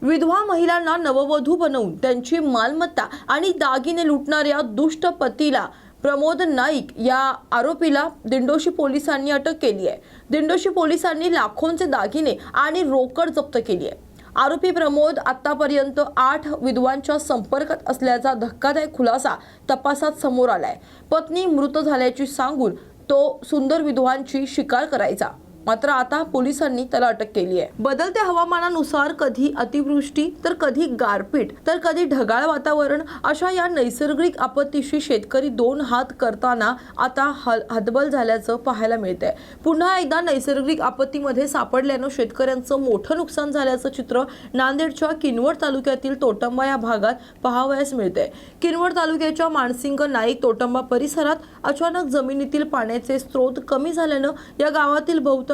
विधवा महिलांना नववधू बनवून त्यांची मालमत्ता आणि दागिने लुटणाऱ्या दुष्ट पतीला प्रमोद नाईक या आरोपीला दिंडोशी पोलिसांनी अटक केली आहे। दिंडोशी पोलिसांनी लाखोंचे दागिने आणि रोकड जप्त केली आहे। आरोपी प्रमोद आतापर्यंत 8 विधवांच्या संपर्कात असल्याचा धक्कादायक खुलासा तपासात समोर आलाय। पत्नी मृत झाल्याची सांगून तो सुंदर विधवांची शिकार करायचा, मात्र आता पोलिसांनी त्याला अटक केली आहे। बदलत्या हवामानानुसार कधी अतिवृष्टी तर कधी गारपीट तर कधी ढगाळ वातावरण अशा या नैसर्गिक आपत्तीशी शेतकरी दोन हात करताना आता हतबल झाल्याचं पाहायला मिळतंय। पुन्हा एकदा नैसर्गिक आपत्तीमध्ये सापडल्यानं शेतकऱ्यांचं मोठं नुकसान झाल्याचं चित्र नांदेडच्या किनवट तालुक्यातील तोटंबा या भागात पाहावयास मिळतंय। किनवट तालुक्याच्या मानसिंग नाईक तोटंबा परिसरात अचानक जमिनीतील पाण्याचे स्रोत कमी झाल्यानं या गावातील बहुतांश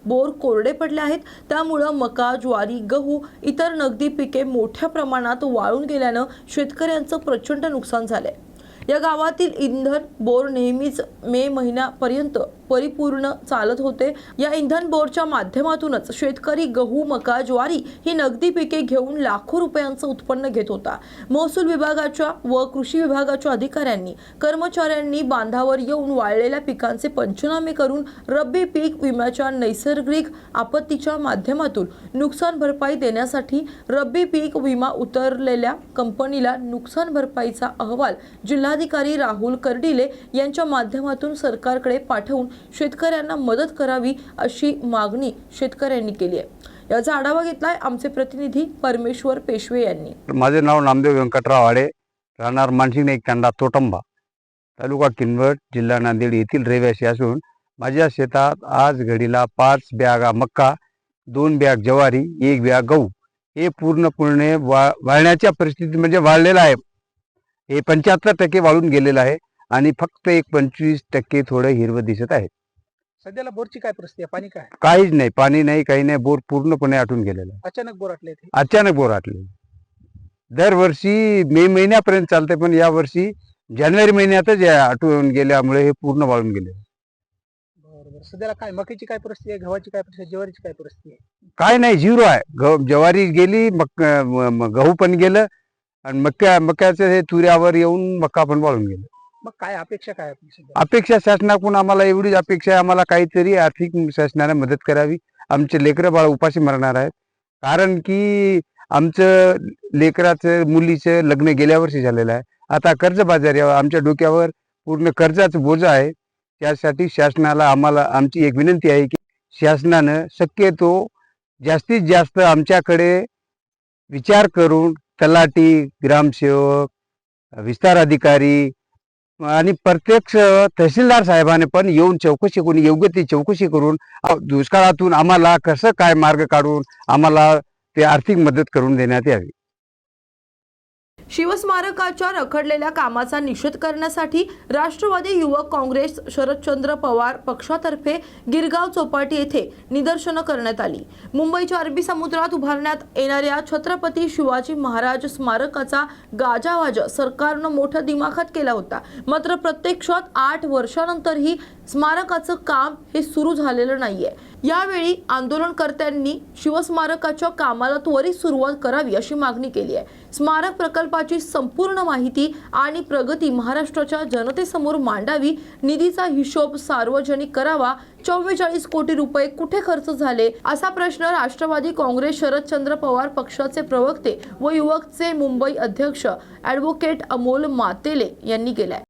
बोर कोरडे पडले आहेत। त्यामुळे मका, ज्वारी, गहू इतर नगदी पिके मोठ्या प्रमाणात वाळून गेल्यानं शेतकऱ्यांचं प्रचंड नुकसान झालंय। या गावातील इंधन बोर नेहमीच मे महिन्यापर्यंत परिपूर्ण चालत होते। या इंधन बोरच्या माध्यमातूनच शेतकरी गहू, मका, ज्वारी ही नगदी पिके घेऊन लाखो रुपयांचं उत्पन्न घेत होता। महसूल विभागाच्या व कृषी विभागाच्या अधिकाऱ्यांनी कर्मचाऱ्यांनी बांधावर येऊन वाळलेल्या पिकांचे पंचनामे करून रब्बी पीक विम्याच्या नैसर्गिक आपत्तीच्या माध्यमातून नुकसान भरपाई देण्यासाठी रब्बी पीक विमा उतरलेल्या कंपनीला नुकसान भरपाईचा अहवाल जिल्हाधिकारी राहुल कर्डिले यांच्या माध्यमातून सरकारकडे पाठवून शेतकऱ्यांना मदत करावी अशी मागणी शेतकऱ्यांनी केली आहे। याचा आढावा घेतलाय आमचे प्रतिनिधी परमेश्वर पेशवे यांनी। माझे नाव नामदेव व्यंकटराव आडे, राहणार मानसिंग नाईक तांडा तोटंबा, तालुका किनवट, जिल्हा नांदेड येथील रहिवासी असून माझ्या शेतात आज घडीला 5 बॅगा मक्का, 2 बॅग ज्वारी, 1 बॅग गहू हे पूर्णपणे वाळण्याच्या परिस्थितीत म्हणजे वाळलेलं आहे। हे 75% वाळून गेलेलं आहे आणि फक्त एक 25% थोडं हिरवं दिसत आहे। सध्याला बोरची काय परिस्थिती आहे? पाणी काय? काहीच नाही, पाणी नाही, काही नाही। बोर पूर्णपणे आटून गेलेला आहे। अचानक बोर आटले ते? अचानक बोर आटले। दरवर्षी मे महिन्यापर्यंत चालते, पण या वर्षी जानेवारी महिन्यातच आटून गेल्यामुळे हे पूर्ण वाळून गेले। बरोबर। सध्याला काय मक्याची काय परिस्थिती आहे? गव्हाची काय परिस्थिती आहे? ज्वारीची काय परिस्थिती आहे? काय नाही, झिरो आहे। ज्वारी गेली, गहू पण गेलं आणि मक्याचं हे तुऱ्यावर येऊन मक्का पण वाळून गेलं। मग काय अपेक्षा काय आपली? अपेक्षा शासनाकडून आम्हाला एवढीच अपेक्षा आहे, आम्हाला काहीतरी आर्थिक शासनाने मदत करावी। आमचे लेकरं बाळ उपाशी मरणार आहेत, कारण की आमचं लेकराचं मुलीचं लग्न गेल्या वर्षी झालेलं आहे। आता कर्जबाजारी आमच्या डोक्यावर पूर्ण कर्जाचं बोजा आहे। त्यासाठी शासनाला आमची एक विनंती आहे की शासनानं शक्यतो जास्तीत जास्त आमच्याकडे विचार करून तलाठी, ग्रामसेवक, विस्तार अधिकारी आणि प्रत्यक्ष तहसीलदार साहेबांनी पण येऊन चौकशी करून योग्य ती चौकशी करून दुष्काळातून आम्हाला कसं काय मार्ग काढून आम्हाला ते आर्थिक मदत करून देण्यात यावी। शिवस्मारकाच्या रखडलेल्या कामाचा निषेध करण्यासाठी राष्ट्रवादी युवक काँग्रेस शरदचंद्र पवार पक्षातर्फे गिरगाव चौपाटी येथे निदर्शनं करण्यात आली। मुंबईच्या अरबी समुद्रात उभारण्यात येणाऱ्या छत्रपती शिवाजी महाराज स्मारकाचा गाजावाज सरकारनं मोठा दिमाखात केला होता, मात्र प्रत्यक्षात 8 वर्षांनंतरही स्मारकाचं काम हे सुरू झालेलं नाहीये। यावेळी आंदोलनकर्त्यांनी शिवस्मारकाच्या कामाला त्वरित सुरुवात करावी अशी मागणी केली आहे। स्मारक प्रकल्पाची संपूर्ण माहिती आणि प्रगती महाराष्ट्राच्या जनतेसमोर मांडावी, निधीचा हिशोब सार्वजनिक करावा, 44 कोटी रुपये कुठे खर्च झाले असा प्रश्न राष्ट्रवादी काँग्रेस शरदचंद्र पवार पक्षाचे प्रवक्ते व युवकचे मुंबई अध्यक्ष ॲडव्होकेट अमोल मातेले यांनी केलाय।